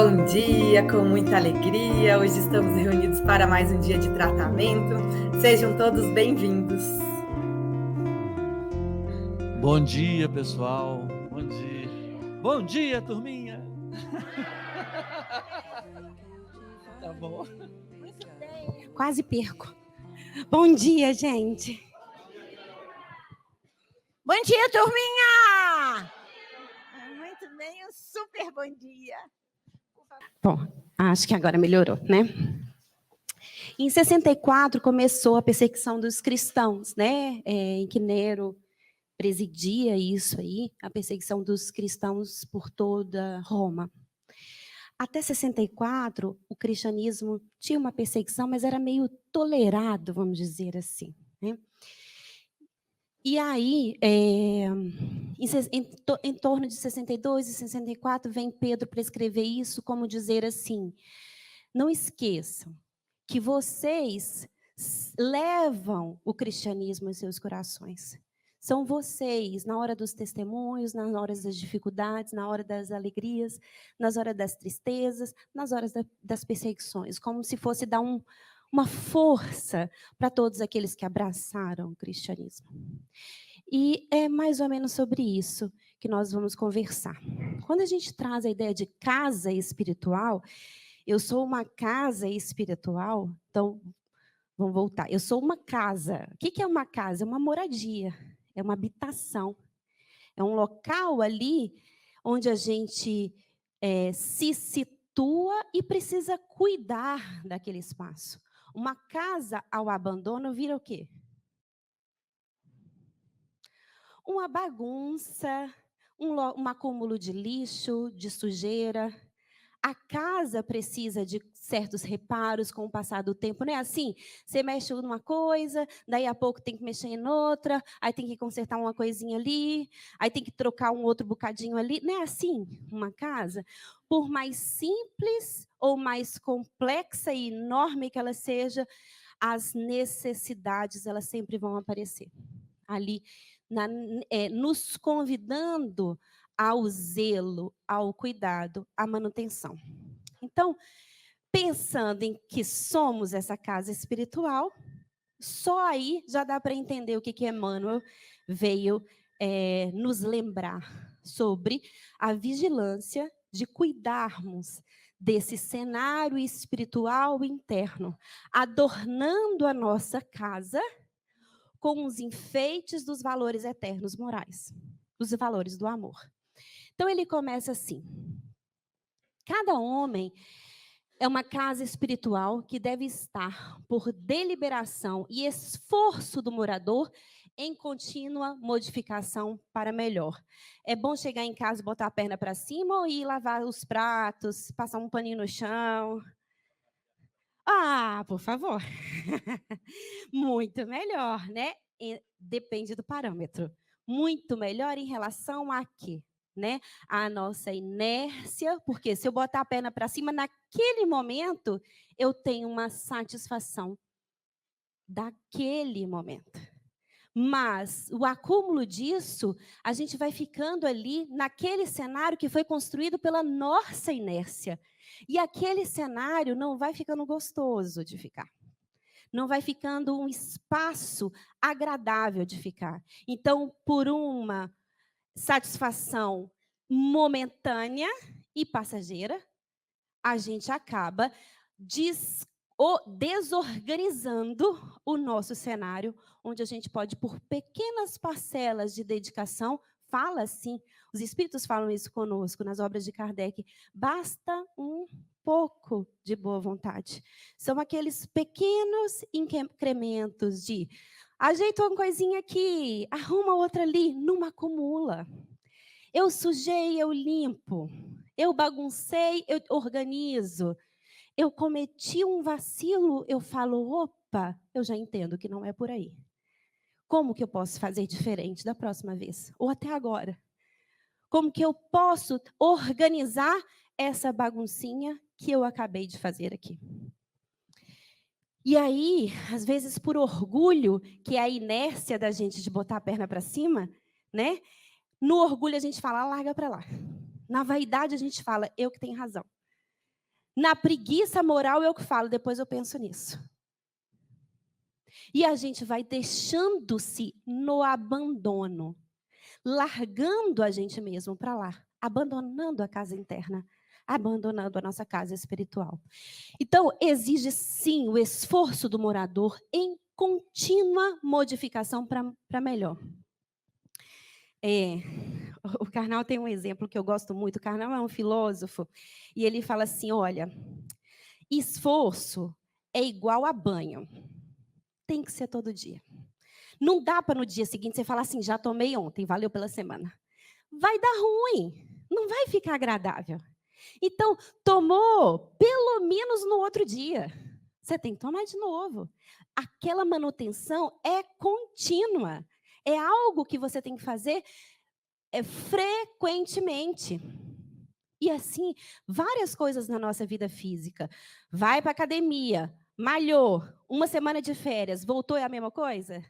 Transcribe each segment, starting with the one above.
Bom dia, com muita alegria. Hoje estamos reunidos para mais um dia de tratamento. Sejam todos bem-vindos. Bom dia, pessoal. Bom dia. Bom dia, turminha. Tá bom. Muito bem. Quase perco. Bom dia, gente. Bom dia, turminha! Muito bem, um super bom dia. Bom, acho que agora melhorou, né? Em 64 começou a perseguição dos cristãos, né? Em que Nero presidia isso aí, a perseguição dos cristãos por toda Roma. Até 64, o cristianismo tinha uma perseguição, mas era meio tolerado, vamos dizer assim, né? E aí, em torno de 62 e 64, vem Pedro para escrever isso, como dizer assim: não esqueçam que vocês levam o cristianismo em seus corações. São vocês, na hora dos testemunhos, nas horas das dificuldades, na hora das alegrias, nas horas das tristezas, nas horas das perseguições, como se fosse dar uma força para todos aqueles que abraçaram o cristianismo. E é mais ou menos sobre isso que nós vamos conversar. Quando a gente traz a ideia de casa espiritual, eu sou uma casa espiritual, então, vamos voltar. Eu sou uma casa. O que é uma casa? É uma moradia, é uma habitação. É um local ali onde a gente se situa e precisa cuidar daquele espaço. Uma casa ao abandono vira o quê? Uma bagunça, um acúmulo de lixo, de sujeira. A casa precisa de certos reparos com o passar do tempo, não é assim? Você mexe numa coisa, daí a pouco tem que mexer em outra, aí tem que consertar uma coisinha ali, aí tem que trocar um outro bocadinho ali. Não é assim uma casa? Por mais simples ou mais complexa e enorme que ela seja, as necessidades elas sempre vão aparecer ali, nos convidando ao zelo, ao cuidado, à manutenção. Então, pensando em que somos essa casa espiritual, só aí já dá para entender o que Emmanuel veio nos lembrar sobre a vigilância de cuidarmos desse cenário espiritual interno, adornando a nossa casa com os enfeites dos valores eternos morais, dos valores do amor. Então, ele começa assim: cada homem é uma casa espiritual que deve estar, por deliberação e esforço do morador, em contínua modificação para melhor. É bom chegar em casa, botar a perna para cima ou ir lavar os pratos, passar um paninho no chão? Ah, por favor. Muito melhor, né? Depende do parâmetro. Muito melhor em relação a quê? Né? A nossa inércia, porque se eu botar a perna para cima, naquele momento, eu tenho uma satisfação daquele momento. Mas o acúmulo disso, a gente vai ficando ali naquele cenário que foi construído pela nossa inércia. E aquele cenário não vai ficando gostoso de ficar. Não vai ficando um espaço agradável de ficar. Então, por uma satisfação momentânea e passageira, a gente acaba desorganizando o nosso cenário, onde a gente pode, por pequenas parcelas de dedicação, fala assim, os espíritos falam isso conosco nas obras de Kardec, basta um pouco de boa vontade. São aqueles pequenos incrementos de ajeita uma coisinha aqui, arruma outra ali, não acumula. Eu sujei, eu limpo. Eu baguncei, eu organizo. Eu cometi um vacilo, eu falo, opa, eu já entendo que não é por aí. Como que eu posso fazer diferente da próxima vez? Ou até agora? Como que eu posso organizar essa baguncinha que eu acabei de fazer aqui? E aí, às vezes, por orgulho, que é a inércia da gente de botar a perna para cima, né? No orgulho a gente fala, larga para lá. Na vaidade a gente fala, eu que tenho razão. Na preguiça moral eu que falo, depois eu penso nisso. E a gente vai deixando-se no abandono, largando a gente mesmo para lá, abandonando a casa interna, abandonando a nossa casa espiritual. Então, exige sim o esforço do morador em contínua modificação para melhor. O Karnal tem um exemplo que eu gosto muito. O Karnal é um filósofo e ele fala assim, olha, esforço é igual a banho. Tem que ser todo dia. Não dá para no dia seguinte você falar assim, já tomei ontem, valeu pela semana. Vai dar ruim, não vai ficar agradável. Então, tomou pelo menos no outro dia. Você tem que tomar de novo. Aquela manutenção é contínua. É algo que você tem que fazer frequentemente. E assim, várias coisas na nossa vida física. Vai para a academia, malhou, uma semana de férias, voltou, é a mesma coisa?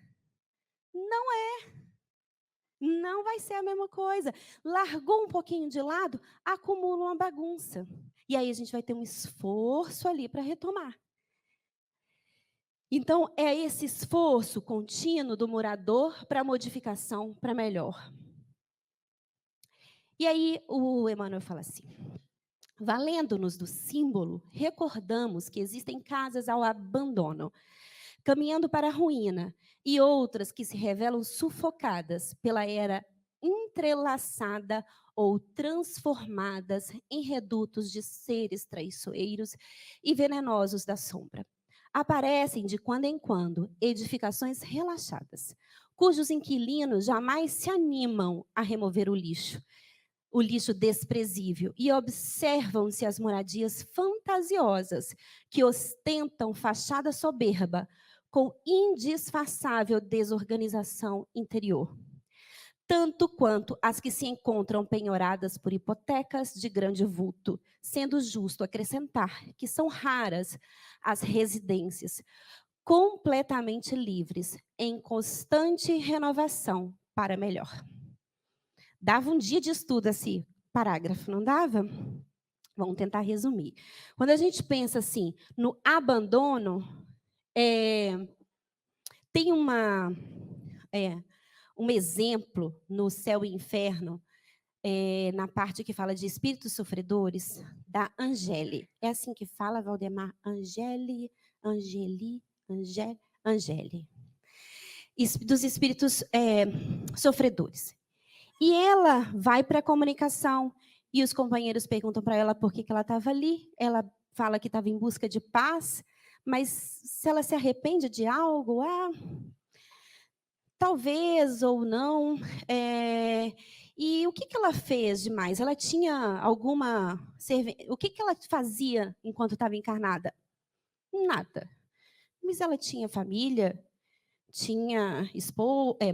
Não é. Não vai ser a mesma coisa. Largou um pouquinho de lado, acumula uma bagunça. E aí a gente vai ter um esforço ali para retomar. Então, é esse esforço contínuo do morador para modificação para melhor. E aí o Emmanuel fala assim: valendo-nos do símbolo, recordamos que existem casas ao abandono, caminhando para a ruína, e outras que se revelam sufocadas pela era entrelaçada ou transformadas em redutos de seres traiçoeiros e venenosos da sombra. Aparecem de quando em quando edificações relaxadas, cujos inquilinos jamais se animam a remover o lixo desprezível, e observam-se as moradias fantasiosas que ostentam fachada soberba com indisfarçável desorganização interior, tanto quanto as que se encontram penhoradas por hipotecas de grande vulto, sendo justo acrescentar que são raras as residências completamente livres, em constante renovação para melhor. Dava um dia de estudo esse parágrafo, não dava? Vamos tentar resumir. Quando a gente pensa assim no abandono, tem um exemplo no Céu e Inferno, na parte que fala de espíritos sofredores, da Angeli. É assim que fala, Valdemar? Angeli. Dos espíritos sofredores. E ela vai para a comunicação e os companheiros perguntam para ela por que ela estava ali. Ela fala que estava em busca de paz, mas se ela se arrepende de algo, talvez ou não. E o que ela fez demais? Ela tinha alguma... O que ela fazia enquanto estava encarnada? Nada. Mas ela tinha família, tinha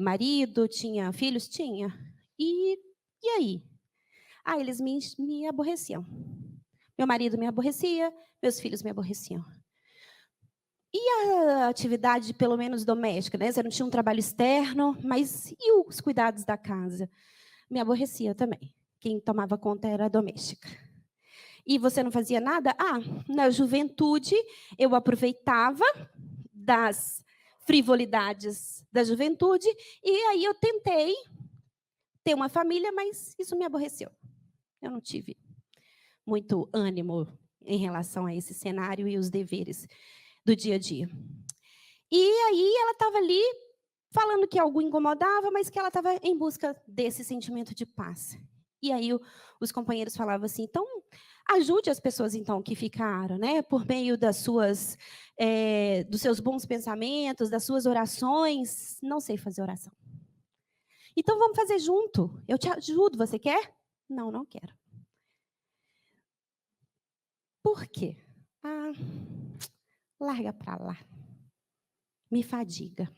marido, tinha filhos? Tinha. E aí? Eles me aborreciam. Meu marido me aborrecia, meus filhos me aborreciam. E a atividade, pelo menos doméstica, né? Você não tinha um trabalho externo, mas e os cuidados da casa? Me aborrecia também. Quem tomava conta era a doméstica. E você não fazia nada? Na juventude, eu aproveitava das frivolidades da juventude, e aí eu tentei ter uma família, mas isso me aborreceu. Eu não tive muito ânimo em relação a esse cenário e os deveres do dia a dia. E aí ela estava ali falando que algo incomodava, mas que ela estava em busca desse sentimento de paz. E aí os companheiros falavam assim, então ajude as pessoas então que ficaram, né, por meio das suas, dos seus bons pensamentos, das suas orações. Não sei fazer oração. Então vamos fazer junto. Eu te ajudo, você quer? Não, não quero. Por quê? Larga para lá. Me fadiga.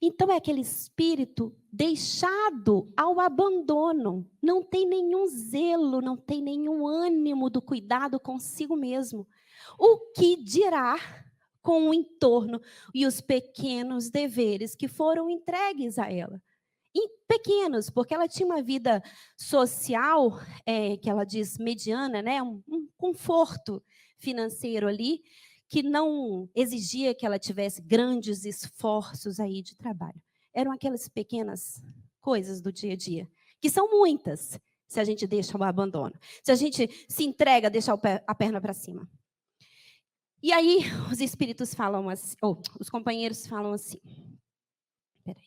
Então é aquele espírito deixado ao abandono. Não tem nenhum zelo, não tem nenhum ânimo do cuidado consigo mesmo. O que dirá com o entorno e os pequenos deveres que foram entregues a ela? pequenos, porque ela tinha uma vida social, que ela diz mediana, né? Um conforto financeiro ali, que não exigia que ela tivesse grandes esforços aí de trabalho. Eram aquelas pequenas coisas do dia a dia, que são muitas, se a gente deixa o abandono. Se a gente se entrega a deixar a perna para cima. E aí, os espíritos falam assim, ou os companheiros falam assim. Peraí.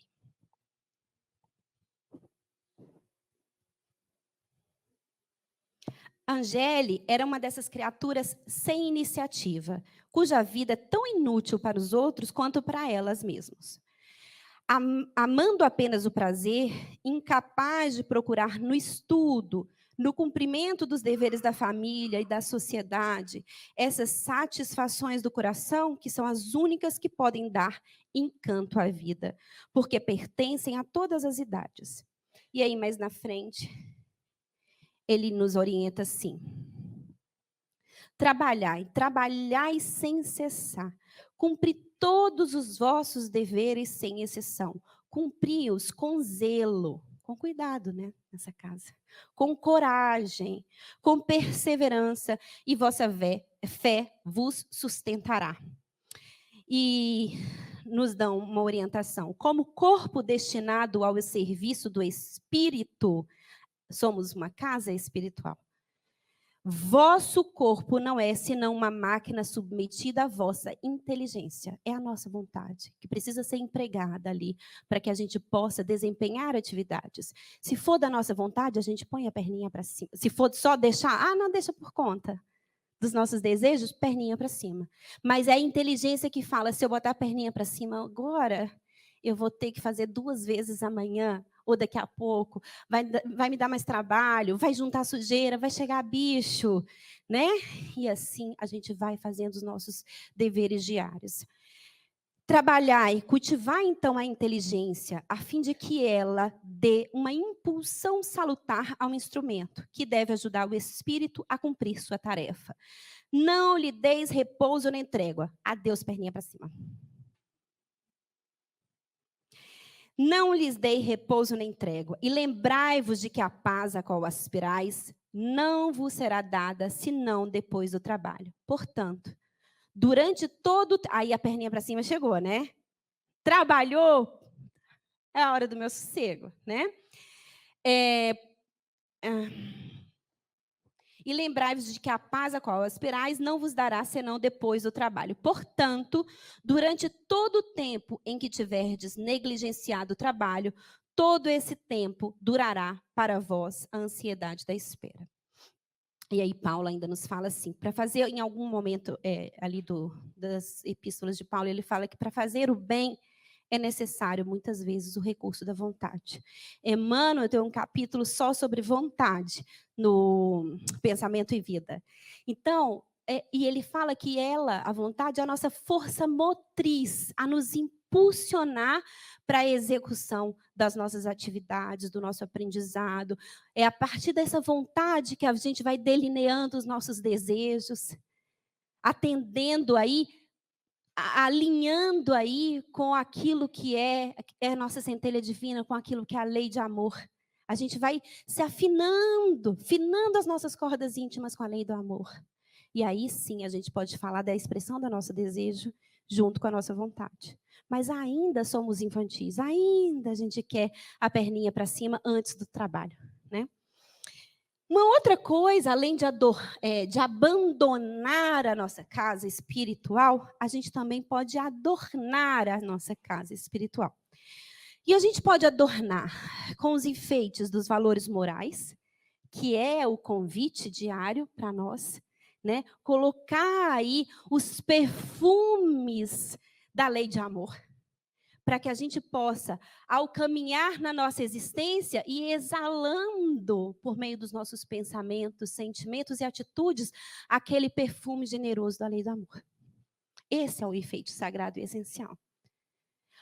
Angele era uma dessas criaturas sem iniciativa, cuja vida é tão inútil para os outros quanto para elas mesmas. Amando apenas o prazer, incapaz de procurar no estudo, no cumprimento dos deveres da família e da sociedade, essas satisfações do coração, que são as únicas que podem dar encanto à vida, porque pertencem a todas as idades. E aí, mais na frente, ele nos orienta assim: trabalhai sem cessar, cumpri todos os vossos deveres sem exceção, cumpri-os com zelo, com cuidado, né, nessa casa, com coragem, com perseverança, e vossa fé vos sustentará. E nos dão uma orientação: como corpo destinado ao serviço do Espírito, somos uma casa espiritual. Vosso corpo não é senão uma máquina submetida à vossa inteligência. É a nossa vontade, que precisa ser empregada ali, para que a gente possa desempenhar atividades. Se for da nossa vontade, a gente põe a perninha para cima. Se for só deixar, não deixa por conta dos nossos desejos, perninha para cima. Mas é a inteligência que fala: se eu botar a perninha para cima agora, eu vou ter que fazer 2 vezes amanhã, ou daqui a pouco, vai me dar mais trabalho, vai juntar sujeira, vai chegar bicho, né? E assim a gente vai fazendo os nossos deveres diários. Trabalhar e cultivar, então, a inteligência, a fim de que ela dê uma impulsão salutar ao instrumento, que deve ajudar o espírito a cumprir sua tarefa. Não lhe deis repouso nem trégua. Adeus, perninha para cima. Não lhes dei repouso nem trégua. E lembrai-vos de que a paz a qual aspirais não vos será dada, senão depois do trabalho. Portanto, durante todo... Aí a perninha para cima chegou, né? Trabalhou, é a hora do meu sossego, né? E lembrai-vos de que a paz a qual aspirais não vos dará senão depois do trabalho. Portanto, durante todo o tempo em que tiverdes negligenciado o trabalho, todo esse tempo durará para vós a ansiedade da espera. E aí Paulo ainda nos fala assim, para fazer, em algum momento ali das epístolas de Paulo, ele fala que para fazer o bem é necessário, muitas vezes, o recurso da vontade. Emmanuel tem um capítulo só sobre vontade, no Pensamento e Vida. Então, e ele fala que a vontade, é a nossa força motriz, a nos impulsionar para a execução das nossas atividades, do nosso aprendizado. É a partir dessa vontade que a gente vai delineando os nossos desejos, atendendo aí, alinhando aí com aquilo que é a nossa centelha divina, com aquilo que é a lei de amor. A gente vai se afinando as nossas cordas íntimas com a lei do amor. E aí sim a gente pode falar da expressão do nosso desejo junto com a nossa vontade. Mas ainda somos infantis, ainda a gente quer a perninha para cima antes do trabalho, né? Uma outra coisa, além de abandonar a nossa casa espiritual, a gente também pode adornar a nossa casa espiritual. E a gente pode adornar com os enfeites dos valores morais, que é o convite diário para nós, né? Colocar aí os perfumes da lei de amor, para que a gente possa, ao caminhar na nossa existência e exalando, por meio dos nossos pensamentos, sentimentos e atitudes, aquele perfume generoso da lei do amor. Esse é o efeito sagrado e essencial.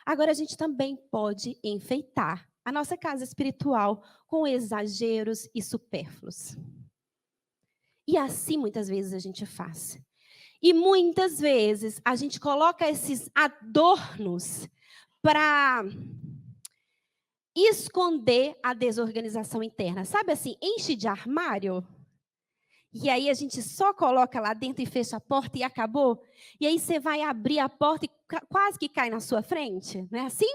Agora, a gente também pode enfeitar a nossa casa espiritual com exageros e supérfluos. E assim, muitas vezes, a gente faz. E muitas vezes, a gente coloca esses adornos para esconder a desorganização interna. Sabe assim, enche de armário? E aí a gente só coloca lá dentro e fecha a porta e acabou? E aí você vai abrir a porta e quase que cai na sua frente, não é assim?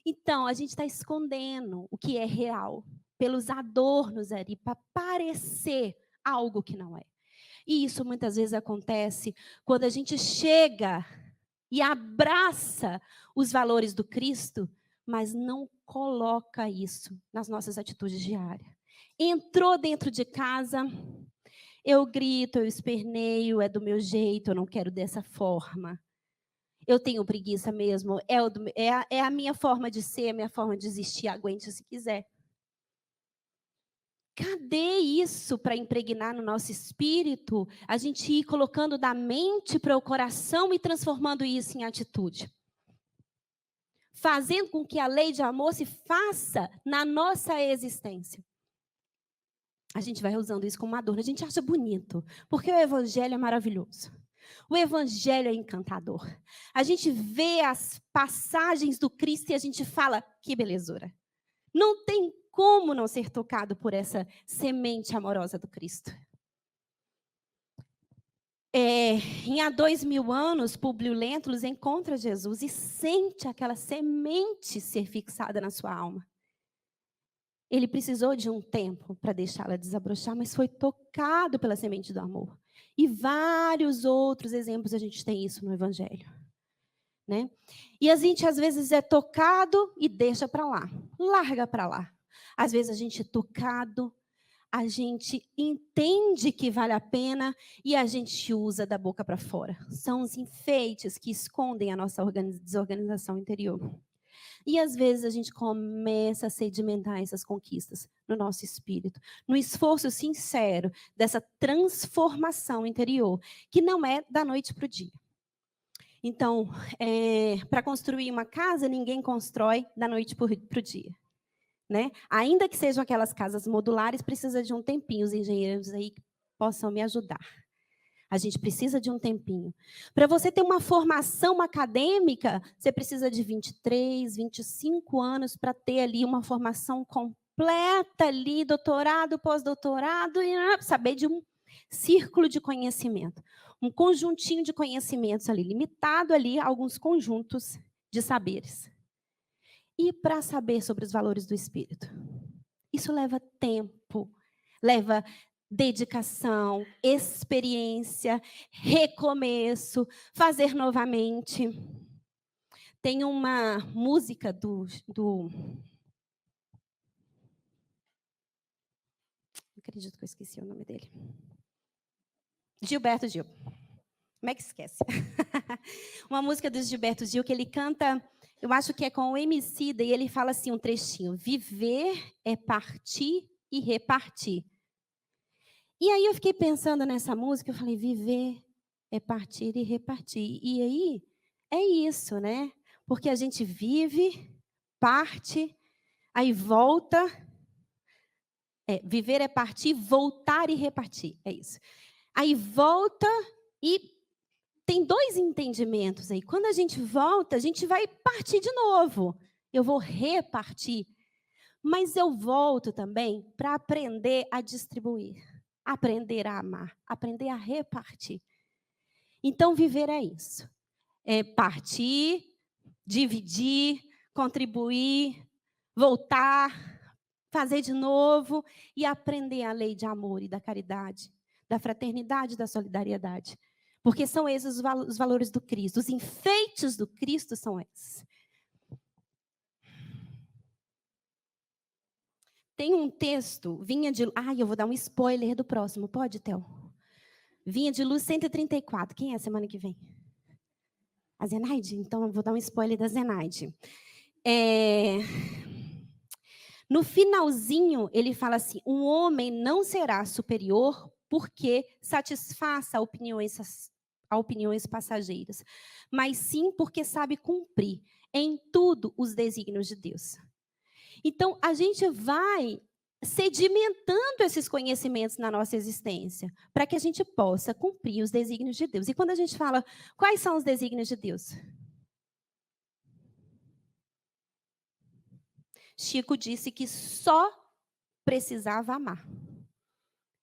Então, a gente está escondendo o que é real, pelos adornos ali, para parecer algo que não é. E isso muitas vezes acontece quando a gente chega e abraça os valores do Cristo, mas não coloca isso nas nossas atitudes diárias. Entrou dentro de casa, eu grito, eu esperneio, é do meu jeito, eu não quero dessa forma. Eu tenho preguiça mesmo, é a minha forma de ser, a minha forma de existir, aguente se quiser. Cadê isso para impregnar no nosso espírito? A gente ir colocando da mente para o coração e transformando isso em atitude. Fazendo com que a lei de amor se faça na nossa existência. A gente vai usando isso como uma adorno. A gente acha bonito, porque o evangelho é maravilhoso. O evangelho é encantador. A gente vê as passagens do Cristo e a gente fala, que belezura. Não tem como não ser tocado por essa semente amorosa do Cristo. Há 2000 anos, Públio Lentulus encontra Jesus e sente aquela semente ser fixada na sua alma. Ele precisou de um tempo para deixá-la desabrochar, mas foi tocado pela semente do amor. E vários outros exemplos a gente tem isso no Evangelho. Né? E a gente, às vezes, é tocado e deixa para lá, larga para lá. Às vezes, a gente é tocado, a gente entende que vale a pena e a gente usa da boca para fora. São os enfeites que escondem a nossa desorganização interior. E, às vezes, a gente começa a sedimentar essas conquistas no nosso espírito, no esforço sincero dessa transformação interior, que não é da noite para o dia. Então, para construir uma casa, ninguém constrói da noite para o dia. Né? Ainda que sejam aquelas casas modulares, precisa de um tempinho. Os engenheiros aí possam me ajudar. A gente precisa de um tempinho. Para você ter uma formação acadêmica, você precisa de 23, 25 anos para ter ali uma formação completa ali, doutorado, pós-doutorado, e saber de um círculo de conhecimento. Um conjuntinho de conhecimentos ali, limitado ali a alguns conjuntos de saberes. E para saber sobre os valores do espírito? Isso leva tempo, leva dedicação, experiência, recomeço, fazer novamente. Tem uma música do acredito que eu esqueci o nome dele. Gilberto Gil. Como é que esquece? Uma música do Gilberto Gil que ele canta, eu acho que é com o Emicida, e ele fala assim, um trechinho: viver é partir e repartir. E aí eu fiquei pensando nessa música, eu falei, viver é partir e repartir. E aí, é isso, né? Porque a gente vive, parte, aí volta. Viver é partir, voltar e repartir, é isso. Aí volta e tem dois entendimentos aí. Quando a gente volta, a gente vai partir de novo. Eu vou repartir. Mas eu volto também para aprender a distribuir, aprender a amar, aprender a repartir. Então, viver é isso. É partir, dividir, contribuir, voltar, fazer de novo e aprender a lei de amor e da caridade, da fraternidade e da solidariedade. Porque são esses os valores do Cristo. Os enfeites do Cristo são esses. Tem um texto, Vinha de... eu vou dar um spoiler do próximo. Pode, Theo? Vinha de Luz 134. Quem é a semana que vem? A Zenaide? Então, eu vou dar um spoiler da Zenaide. No finalzinho, ele fala assim, um homem não será superior porque satisfaça opiniões passageiras, mas sim porque sabe cumprir em tudo os desígnios de Deus. Então, a gente vai sedimentando esses conhecimentos na nossa existência, para que a gente possa cumprir os desígnios de Deus. E quando a gente fala, quais são os desígnios de Deus? Chico disse que só precisava amar.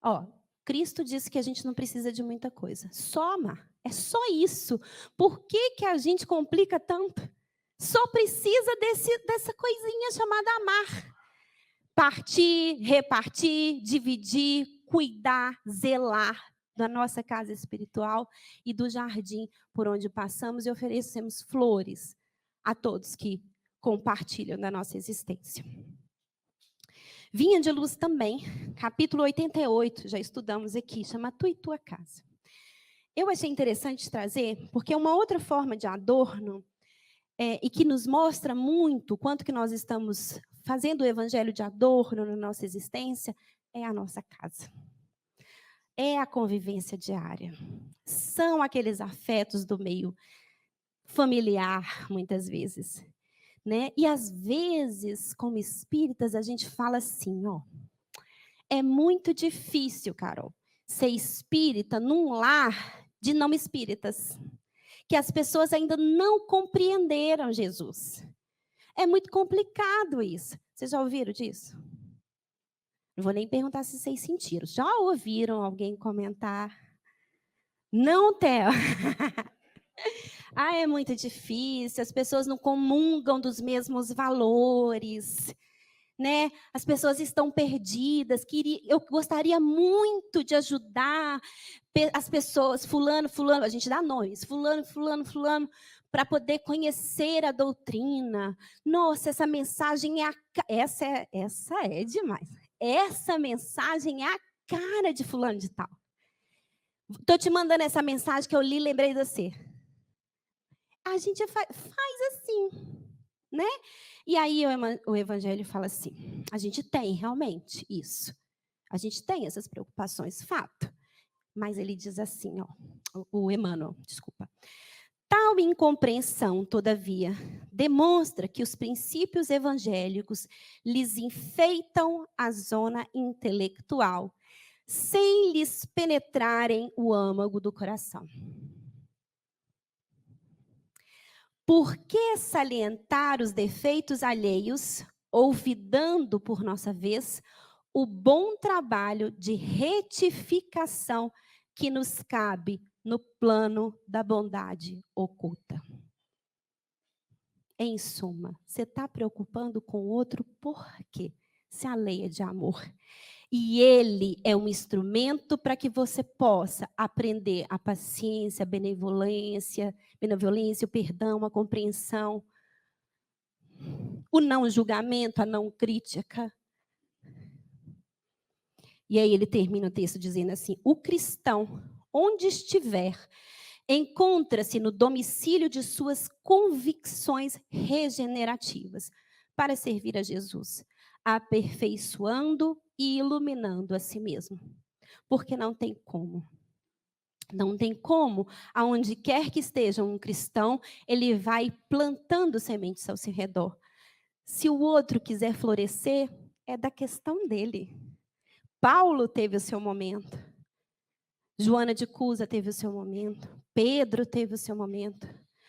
Ó, Cristo disse que a gente não precisa de muita coisa, só amar. É só isso. Por que a gente complica tanto? Só precisa dessa coisinha chamada amar. Partir, repartir, dividir, cuidar, zelar da nossa casa espiritual e do jardim por onde passamos e oferecemos flores a todos que compartilham da nossa existência. Vinha de Luz também, capítulo 88, já estudamos aqui, chama Tu e Tua Casa. Eu achei interessante trazer, porque é uma outra forma de adorno, e que nos mostra muito quanto que nós estamos fazendo o evangelho de adorno na nossa existência, é a nossa casa. É a convivência diária. São aqueles afetos do meio familiar, muitas vezes. Né? E, às vezes, como espíritas, a gente fala assim, ó, é muito difícil, Carol, ser espírita num lar de não espíritas, que as pessoas ainda não compreenderam Jesus. É muito complicado isso. Vocês já ouviram disso? Não vou nem perguntar se vocês sentiram. Já ouviram alguém comentar? Não, Theo. É muito difícil, as pessoas não comungam dos mesmos valores, né? As pessoas estão perdidas. Eu gostaria muito de ajudar as pessoas, fulano, a gente dá nomes, fulano, para poder conhecer a doutrina. Nossa, essa mensagem essa é demais. Essa mensagem é a cara de fulano de tal. Estou te mandando essa mensagem que eu li e lembrei de você. A gente faz assim, né? E aí o evangelho fala assim, a gente tem realmente isso. A gente tem essas preocupações, fato. Mas ele diz assim, ó, o Emmanuel, desculpa. Tal incompreensão, todavia, demonstra que os princípios evangélicos lhes enfeitam a zona intelectual, sem lhes penetrarem o âmago do coração. Por que salientar os defeitos alheios, olvidando, por nossa vez, o bom trabalho de retificação que nos cabe no plano da bondade oculta? Em suma, você está preocupando com o outro por quê? Se a lei é de amor. E ele é um instrumento para que você possa aprender a paciência, a benevolência, o perdão, a compreensão, o não julgamento, a não crítica. E aí ele termina o texto dizendo assim, o cristão, onde estiver, encontra-se no domicílio de suas convicções regenerativas para servir a Jesus, aperfeiçoando e iluminando a si mesmo. Porque não tem como. Não tem como, aonde quer que esteja um cristão, ele vai plantando sementes ao seu redor. Se o outro quiser florescer, é da questão dele. Paulo teve o seu momento. Joana de Cusa teve o seu momento. Pedro teve o seu momento.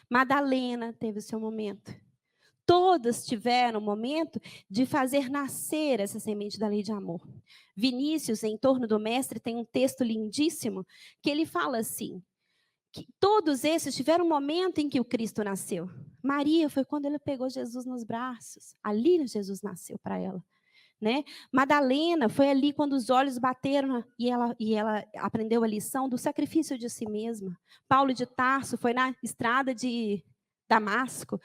Madalena teve o seu momento. Todas tiveram o momento de fazer nascer essa semente da lei de amor. Vinícius, em torno do mestre, tem um texto lindíssimo que ele fala assim, que todos esses tiveram um momento em que o Cristo nasceu. Maria foi quando ela pegou Jesus nos braços. Ali Jesus nasceu para ela. Né? Madalena foi ali quando os olhos bateram e ela aprendeu a lição do sacrifício de si mesma. Paulo de Tarso foi na estrada de Damasco.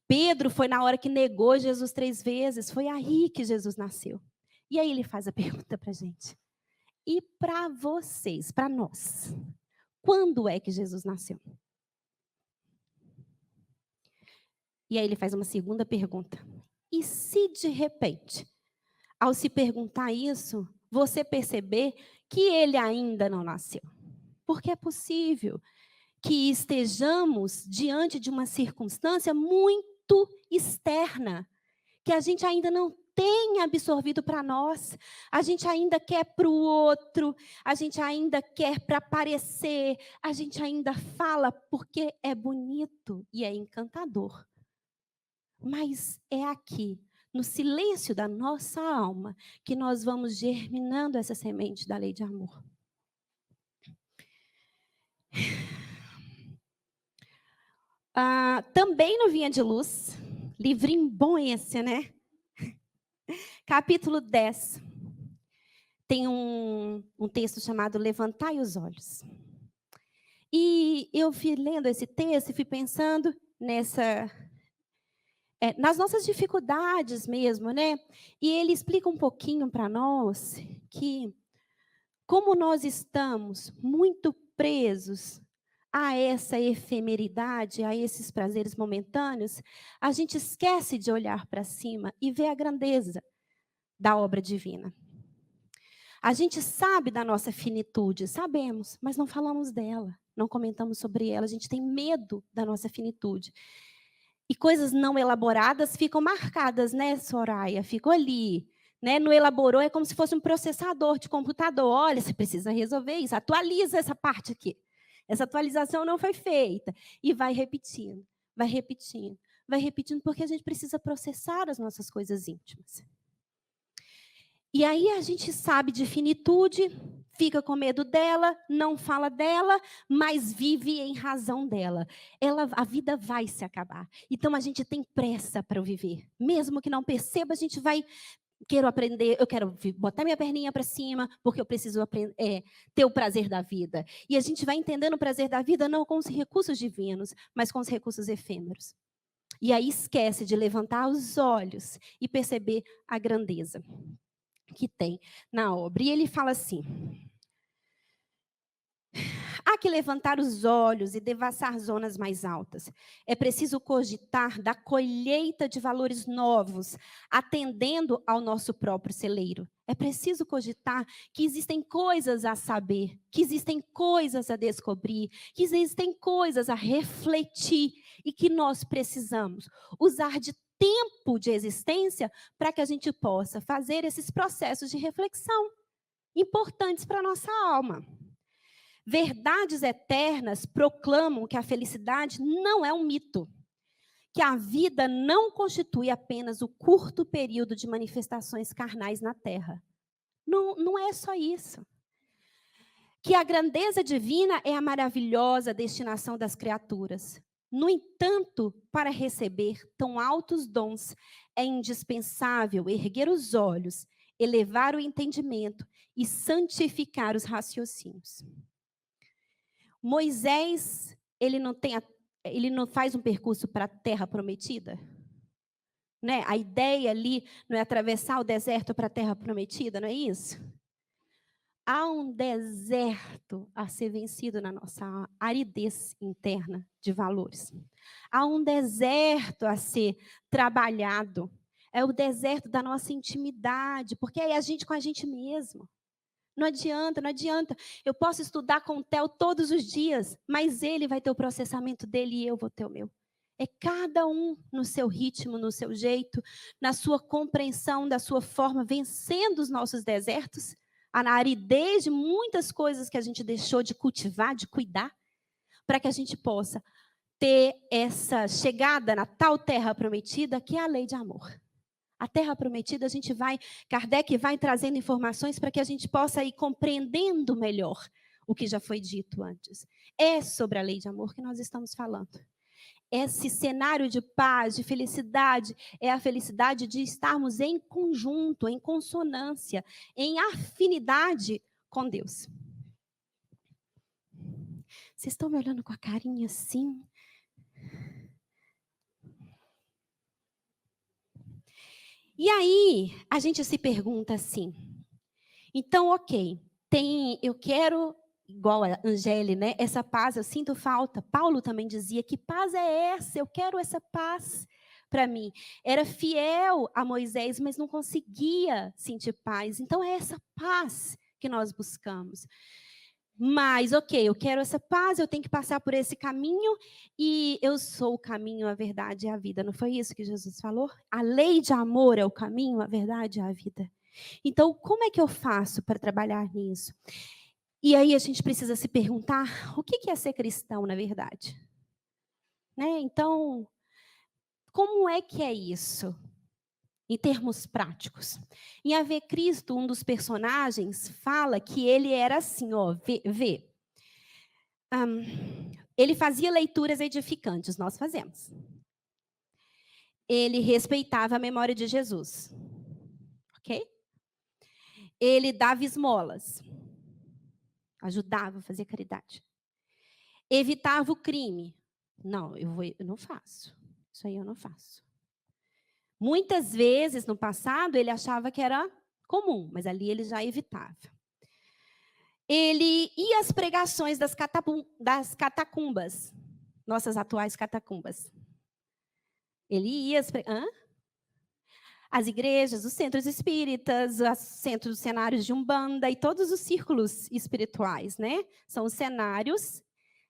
Pedro foi na hora que negou Jesus 3 vezes. Foi aí que Jesus nasceu. E aí ele faz a pergunta para a gente. E para vocês, para nós, quando é que Jesus nasceu? E aí ele faz uma segunda pergunta. E se de repente, ao se perguntar isso, você perceber que ele ainda não nasceu? Porque é possível que estejamos diante de uma circunstância muito externa, que a gente ainda não tem absorvido para nós, a gente ainda quer para o outro, a gente ainda quer para parecer, a gente ainda fala porque é bonito e é encantador. Mas é aqui, no silêncio da nossa alma, que nós vamos germinando essa semente da lei de amor. Também no Vinha de Luz, livrinho bom esse, né? Capítulo 10. Tem um texto chamado Levantai os Olhos. E eu fui lendo esse texto e fui pensando nas nossas dificuldades mesmo, né? E ele explica um pouquinho para nós que, como nós estamos muito presos a essa efemeridade, a esses prazeres momentâneos, a gente esquece de olhar para cima e ver a grandeza da obra divina. A gente sabe da nossa finitude, sabemos, mas não falamos dela, não comentamos sobre ela, a gente tem medo da nossa finitude. E coisas não elaboradas ficam marcadas, né, Soraya? Ficam ali, né? Não elaborou, é como se fosse um processador de computador. Olha, você precisa resolver isso, atualiza essa parte aqui. Essa atualização não foi feita. E vai repetindo, vai repetindo, vai repetindo, porque a gente precisa processar as nossas coisas íntimas. E aí a gente sabe de finitude, fica com medo dela, não fala dela, mas vive em razão dela. A vida vai se acabar. Então a gente tem pressa para viver. Mesmo que não perceba, a gente vai quero aprender, eu quero botar minha perninha para cima, porque eu preciso ter o prazer da vida. E a gente vai entendendo o prazer da vida não com os recursos divinos, mas com os recursos efêmeros. E aí esquece de levantar os olhos e perceber a grandeza que tem na obra. E ele fala assim: há que levantar os olhos e devassar zonas mais altas. É preciso cogitar da colheita de valores novos, atendendo ao nosso próprio celeiro. É preciso cogitar que existem coisas a saber, que existem coisas a descobrir, que existem coisas a refletir e que nós precisamos usar de tempo de existência para que a gente possa fazer esses processos de reflexão importantes para a nossa alma. Verdades eternas proclamam que a felicidade não é um mito, que a vida não constitui apenas o curto período de manifestações carnais na Terra. Não é só isso. Que a grandeza divina é a maravilhosa destinação das criaturas. No entanto, para receber tão altos dons, é indispensável erguer os olhos, elevar o entendimento e santificar os raciocínios. Moisés, ele não faz um percurso para a terra prometida? Né? A ideia ali não é atravessar o deserto para a terra prometida, não é isso? Há um deserto a ser vencido na nossa aridez interna de valores. Há um deserto a ser trabalhado. É o deserto da nossa intimidade, porque é a gente com a gente mesmo. Não adianta, não adianta. Eu posso estudar com o Theo todos os dias, mas ele vai ter o processamento dele e eu vou ter o meu. É cada um no seu ritmo, no seu jeito, na sua compreensão, da sua forma, vencendo os nossos desertos, a aridez de muitas coisas que a gente deixou de cultivar, de cuidar, para que a gente possa ter essa chegada na tal terra prometida, que é a lei de amor. A terra prometida, Kardec vai trazendo informações para que a gente possa ir compreendendo melhor o que já foi dito antes. É sobre a lei de amor que nós estamos falando. Esse cenário de paz, de felicidade, é a felicidade de estarmos em conjunto, em consonância, em afinidade com Deus. Vocês estão me olhando com a carinha assim? E aí, a gente se pergunta assim, então, ok, eu quero, igual a Angele, né? Essa paz, eu sinto falta. Paulo também dizia, que paz é essa? Eu quero essa paz para mim. Era fiel a Moisés, mas não conseguia sentir paz. Então, é essa paz que nós buscamos. Mas, ok, eu quero essa paz, eu tenho que passar por esse caminho, e eu sou o caminho, a verdade e a vida. Não foi isso que Jesus falou? A lei de amor é o caminho, a verdade e a vida. Então, como é que eu faço para trabalhar nisso? E aí a gente precisa se perguntar, o que é ser cristão, na verdade? Né? Então, como é que é isso? em termos práticos. Em A Ver Cristo, um dos personagens fala que ele era assim, ó, ele fazia leituras edificantes, nós fazemos. Ele respeitava a memória de Jesus, ok? Ele dava esmolas, ajudava, fazia caridade. Evitava o crime. Não, eu não faço. Isso aí eu não faço. Muitas vezes, no passado, ele achava que era comum, mas ali ele já evitava. Ele ia às pregações das catacumbas, nossas atuais catacumbas. Ele ia às igrejas, os centros espíritas, os centros, cenários de Umbanda e todos os círculos espirituais, né? São os cenários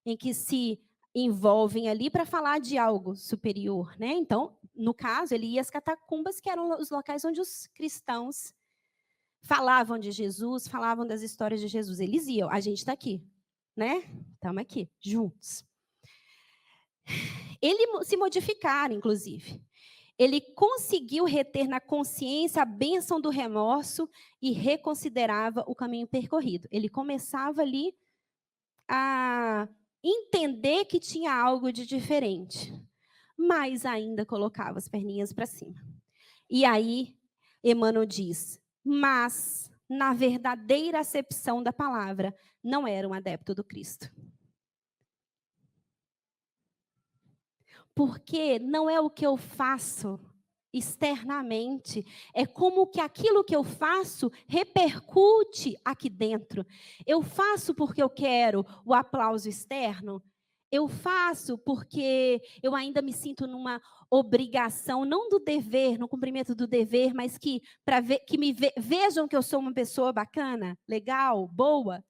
em que se envolvem ali para falar de algo superior, né? Então, no caso, ele ia às catacumbas, que eram os locais onde os cristãos falavam de Jesus, falavam das histórias de Jesus. Eles iam, a gente está aqui, né? Estamos aqui, juntos. Ele se modificara, inclusive. Ele conseguiu reter na consciência a bênção do remorso e reconsiderava o caminho percorrido. Ele começava ali a entender que tinha algo de diferente, mas ainda colocava as perninhas para cima. E aí, Emmanuel diz, mas, na verdadeira acepção da palavra, não era um adepto do Cristo. Porque não é o que eu faço externamente, é como que aquilo que eu faço repercute aqui dentro. Eu faço porque eu quero o aplauso externo, eu faço porque eu ainda me sinto numa obrigação, não do dever, no cumprimento do dever, mas que vejam que eu sou uma pessoa bacana, legal, boa.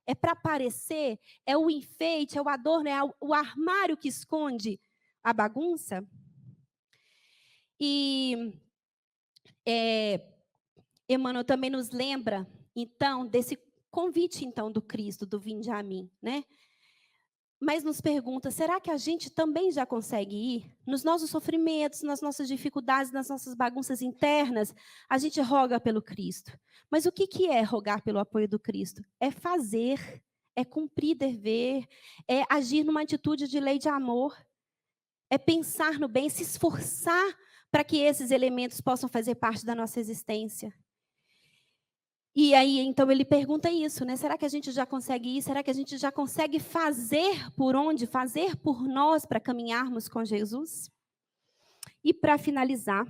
É para parecer, é o enfeite, é o adorno, é o armário que esconde a bagunça. E Emmanuel também nos lembra, então, desse convite, então, do Cristo, do vinde a mim, né? Mas nos pergunta, será que a gente também já consegue ir? Nos nossos sofrimentos, nas nossas dificuldades, nas nossas bagunças internas, a gente roga pelo Cristo. Mas o que é rogar pelo apoio do Cristo? É fazer, é cumprir dever, é agir numa atitude de lei de amor, é pensar no bem, se esforçar para que esses elementos possam fazer parte da nossa existência. E aí, então, ele pergunta isso, né? Será que a gente já consegue ir? Será que a gente já consegue fazer por onde? Fazer por nós para caminharmos com Jesus? E para finalizar,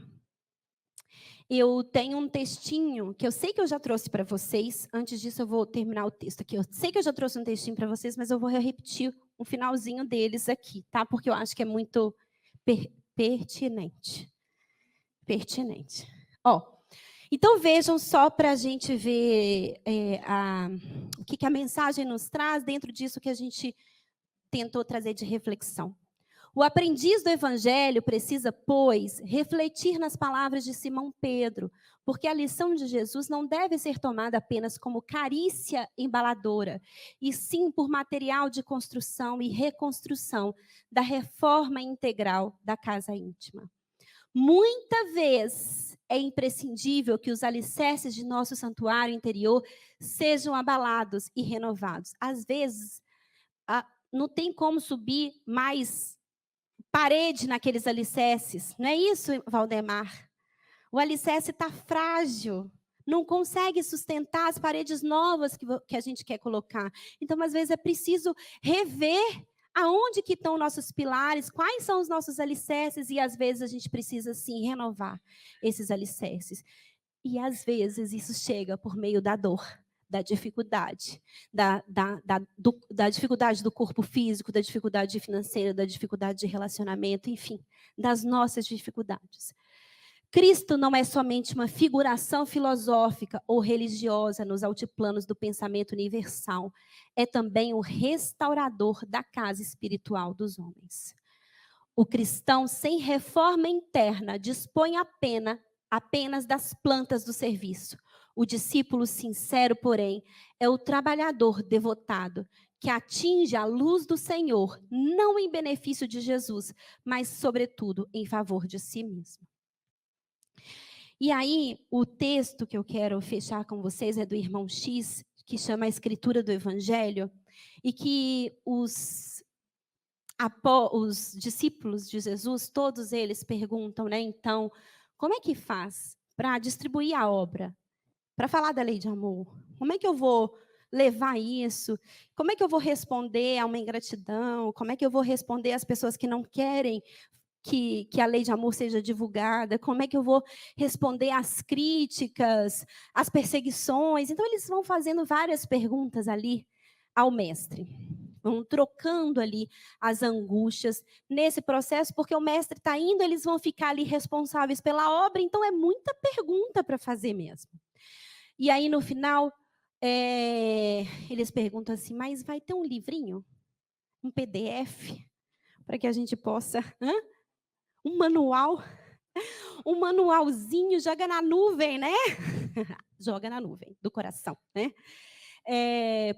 eu tenho um textinho que eu sei que eu já trouxe para vocês. Antes disso, eu vou terminar o texto aqui. Eu sei que eu já trouxe um textinho para vocês, mas eu vou repetir um finalzinho deles aqui, tá? Porque eu acho que é muito pertinente. Ó. Então, vejam só para a gente ver o que a mensagem nos traz dentro disso que a gente tentou trazer de reflexão. O aprendiz do Evangelho precisa, pois, refletir nas palavras de Simão Pedro, porque a lição de Jesus não deve ser tomada apenas como carícia embaladora, e sim por material de construção e reconstrução da reforma integral da casa íntima. Muita vez é imprescindível que os alicerces de nosso santuário interior sejam abalados e renovados. Às vezes, não tem como subir mais parede naqueles alicerces. Não é isso, Valdemar? O alicerce está frágil, não consegue sustentar as paredes novas que a gente quer colocar. Então, às vezes, é preciso rever aonde que estão nossos pilares, quais são os nossos alicerces, e às vezes a gente precisa, sim, renovar esses alicerces. E às vezes isso chega por meio da dor, da dificuldade, da dificuldade do corpo físico, da dificuldade financeira, da dificuldade de relacionamento, enfim, das nossas dificuldades. Cristo não é somente uma figuração filosófica ou religiosa nos altiplanos do pensamento universal, é também o restaurador da casa espiritual dos homens. O cristão sem reforma interna dispõe apenas das plantas do serviço. O discípulo sincero, porém, é o trabalhador devotado, que atinge a luz do Senhor, não em benefício de Jesus, mas, sobretudo, em favor de si mesmo. E aí, o texto que eu quero fechar com vocês é do irmão X, que chama a Escritura do Evangelho, e que os discípulos de Jesus, todos eles perguntam, né? Então, como é que faz para distribuir a obra? Para falar da lei de amor? Como é que eu vou levar isso? Como é que eu vou responder a uma ingratidão? Como é que eu vou responder às pessoas que não querem que a lei de amor seja divulgada? Como é que eu vou responder às críticas, às perseguições? Então, eles vão fazendo várias perguntas ali ao mestre. Vão trocando ali as angústias nesse processo, porque o mestre está indo, eles vão ficar ali responsáveis pela obra, então é muita pergunta para fazer mesmo. E aí, no final, eles perguntam assim, mas vai ter um livrinho? Um PDF? Para que a gente possa... Um manual? Um manualzinho, joga na nuvem, né? Joga na nuvem do coração, né?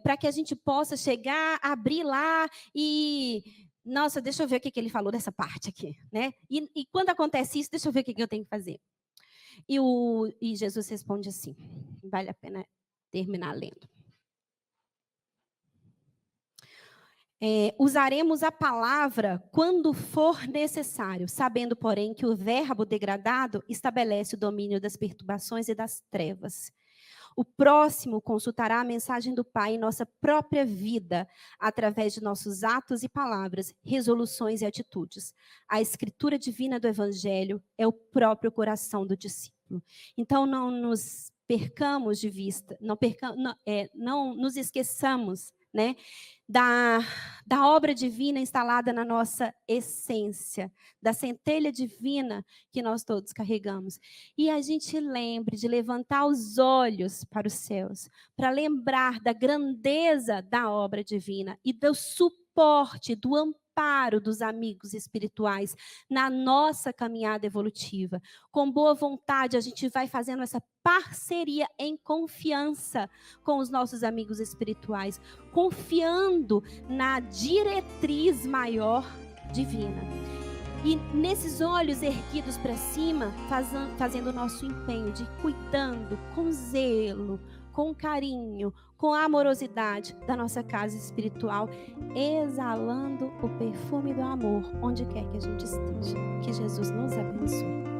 Para que a gente possa chegar, abrir lá e... Nossa, deixa eu ver o que ele falou dessa parte aqui, né? E quando acontece isso, deixa eu ver o que eu tenho que fazer. E Jesus responde assim, vale a pena terminar lendo. Usaremos a palavra quando for necessário, sabendo, porém, que o verbo degradado estabelece o domínio das perturbações e das trevas. O próximo consultará a mensagem do Pai em nossa própria vida, através de nossos atos e palavras, resoluções e atitudes. A escritura divina do Evangelho é o próprio coração do discípulo. Então, não nos percamos de vista, não nos esqueçamos, né, da obra divina instalada na nossa essência, da centelha divina que nós todos carregamos. E a gente lembre de levantar os olhos para os céus, para lembrar da grandeza da obra divina e do suporte, do amparo dos amigos espirituais na nossa caminhada evolutiva. Com boa vontade, a gente vai fazendo essa parceria em confiança com os nossos amigos espirituais, confiando na diretriz maior divina. E nesses olhos erguidos para cima, fazendo o nosso empenho de cuidando com zelo, com carinho, com amorosidade da nossa casa espiritual, exalando o perfume do amor onde quer que a gente esteja. Que Jesus nos abençoe.